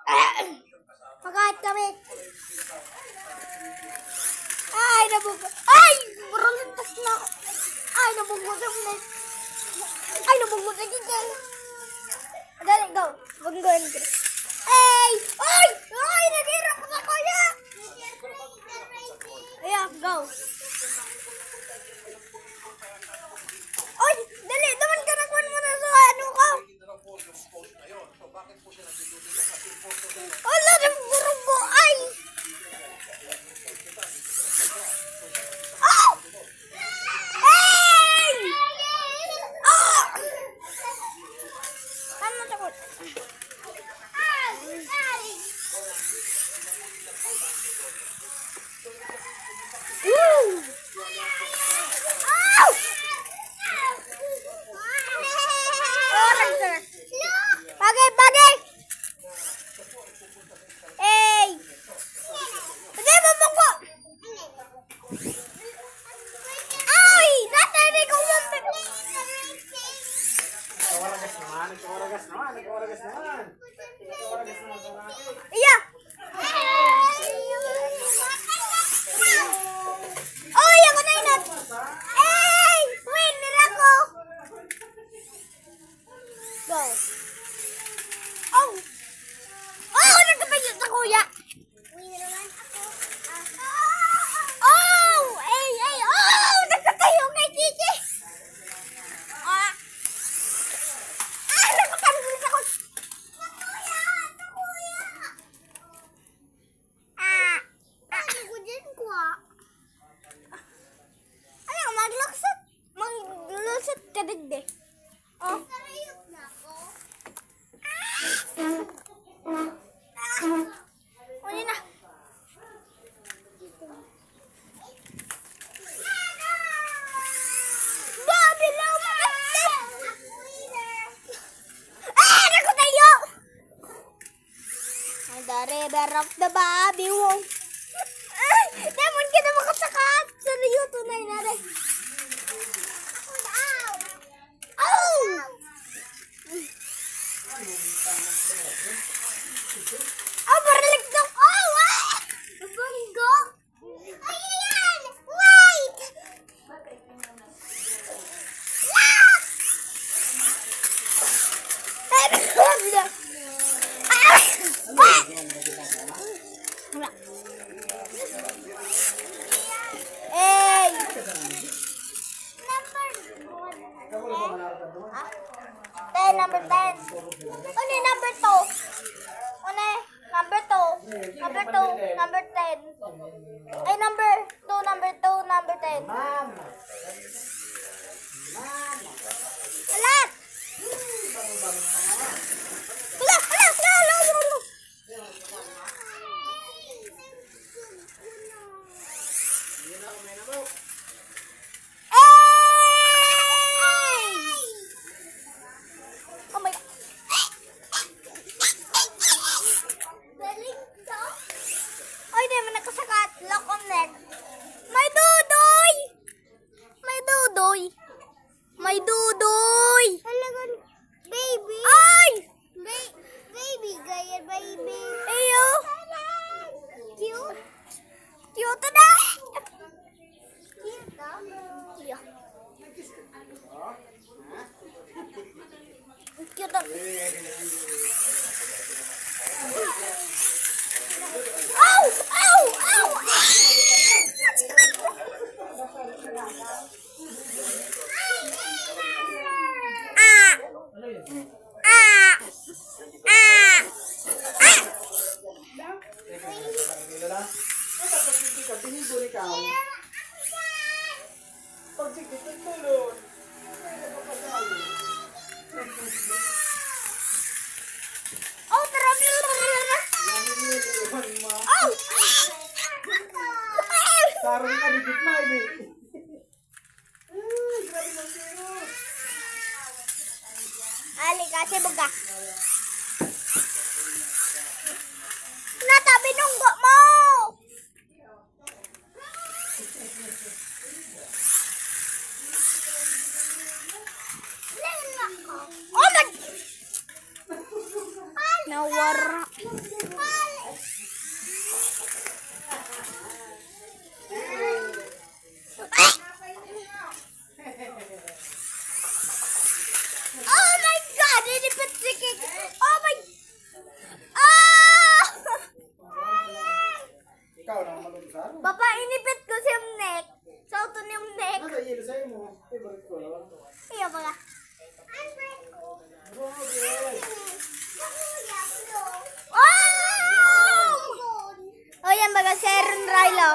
Pagkain kami. Ay, nabunggo. Ay! Marulitas na ako. Ay, nabunggo sa ulit. Ay, nabunggo sa gigil. Dali, go. Bunggoin ko. Ay! Ay! Ay! Nadira ko sa kuya! Ayan, go. Ay! Dali! Naman ka nakuhan mo na sa ano ko. Ala, nabunggo. Ay! Oh! Hey! Oh! Ano takot? Woo! Ow! Bagay, bagay! Hey! Bagay mo mo! Ay! Natay ko mo! Nagkawaragas naman. Iya! Oy, ako na inat! Hey! Winner ako! Go! Oh! Oh! Nagkapagod sa kuya! Winner naman ako. Oh! Ay! Ay! Oh! Nagkatayo kay Chichi! Ah! Ah! Nagkapagod ako! Ah! Ano ko din ko ah? Ano, magluksot? Magluksot ka digdi. Oh. Sarayot na ako. Uli na. Babi lang makatip! Ah! Naku tayo! And the river of the Babi Wong. Ay! Demon ka na makasakat! Sarayot, tunay na rin. Oh! Oh, barilig daw! Oh, ah! Banggo! Ayan! Wait! Ah! Ay, wala. Ah! Ah! Wala. Hey! Number 10. Ano yung number 2? Ano yung number 2? Number 2, number 10. Ay, number 2, number 2, number 10. Alat! Wala, wala, wala, wala, wala. Oh my God. Ay, di mo nakasakat. Lock on neck. May dudoy! May dudoy! May dudoy! Talagang baby! Ay! Baby, gaya baby. Ayo! Cute! Cute na! Cute na? Yeah. Cute na. Ow! Ow! Ow! Ah! Ah! Ah! Tara. Oh my God! Inipit si Kiki! Oh my... Ah! Ikaw na malutusan. Papa, inipit ko si neck. Sa auto ni neck. Nasa ilo sa'yo mo. Favorite ko naman. Iya pala. Oh! Oh, yan baga Sharon Rilo.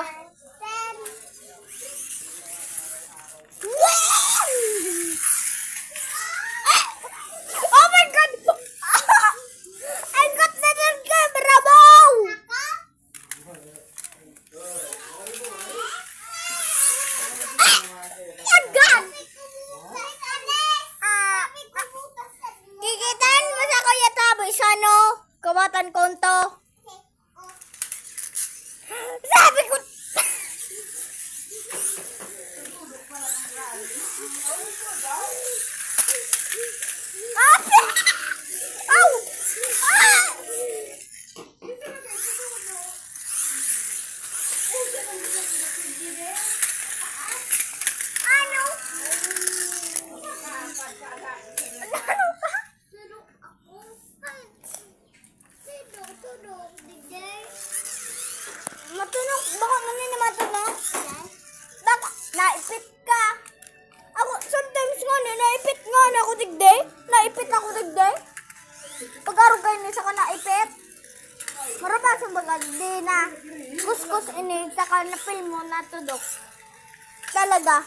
Oh my God! I got the camera bow! Oh God! Kikitain mo sa kuya tabi sa ano? Kawatan konto. Sabi ko... Ate! Ow! Ah! Ano? Ano pa? Matunog? Baka ano na matunog? Baka naipit ka. Ako, sometimes nga na, naipit nga na ako digday. Naipit ako digday. Pag-araw kayo niya sa ka naipit. Marabasang baga di na. Kuskus ini, saka na film mo na tudok. Talaga.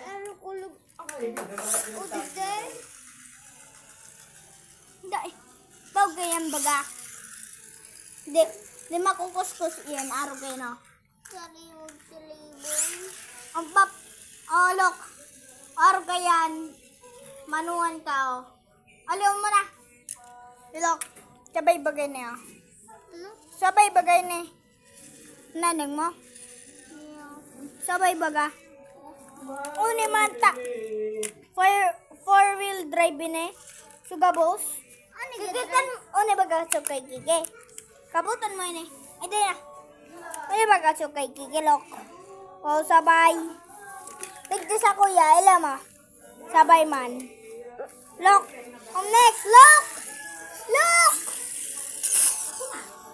Ano kulog ako? O digday? Hindi. Pag ganyan baga. Di makukuskus iyan. Araw kayo na. Ang pap, oh look, araw ka yan, manuhan ka oh. Aliw mo na. Look, sabay bagay na yun. Sabay bagay na nanang mo. Sabay baga. Uni manta. Four-wheel drive ini. Sugabos. Kikikan, uni baga sukay kiki. Kabutan mo ini. Ay, di na. Uni baga sukay kiki, look. O sabay. Tigdi sa kuya, ilam ah. Sabay man. Look. Next, look. Look.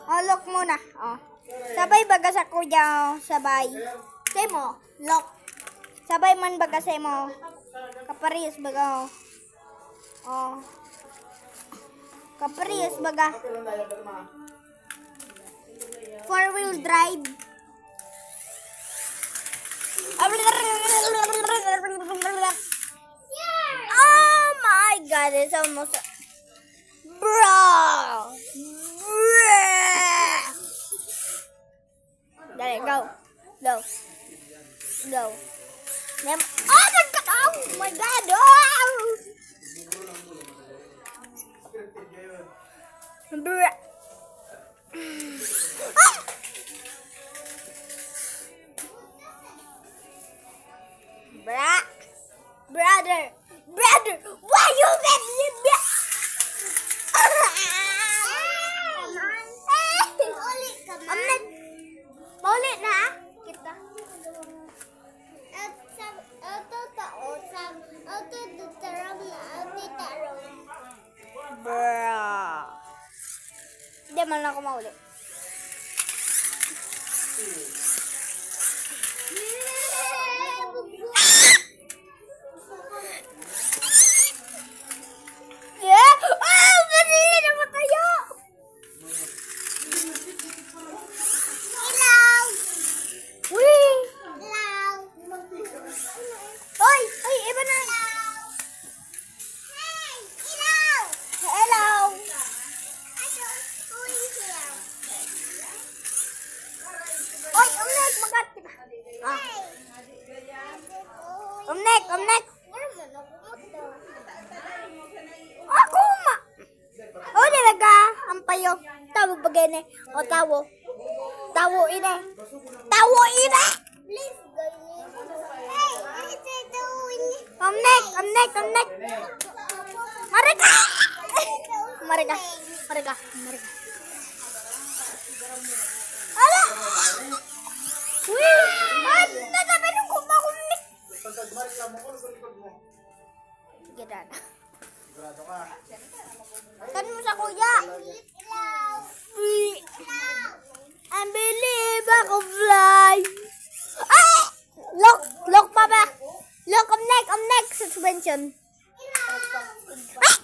O, look muna. O. Sabay baga sa kuya, o. Sabay. Say mo, look. Sabay man baga say mo. Kaparehas baga, o. O. Kaparehas baga. Four-wheel drive. Oh my God, it's almost... Bro! Dali, go. Go. Go. Oh my God! Oh my God! Oh! Bro! Ah! Brother, why you make me Maulit na kita. Bruh. Hindi man ako maulit. Yeah! Oh! Madali na matayo! Ilaw! Uy! Ilaw! Oy! Oy! Iba na! Hey! Ilaw! Hello! Oy! Umnek! Magat kita! Ah. Umnek! Umnek! Ako ma! O talaga! Ang payo! Tawo ba gani? O tawo! Tawo ina! Tawo ina! Umnek! Umnek! Umnek! Marika! Marika! Marika. Marika. Ala! Uy! Ay! Natabi nung kumakumit! Pagkagmari ka mo ko, sa likod mo. Ganda na. Sigurado ka. Kan mo sa kuya. Uy! I believe I can fly. Ay! Look pa ba? Look, I'm next. Suspension. Ay!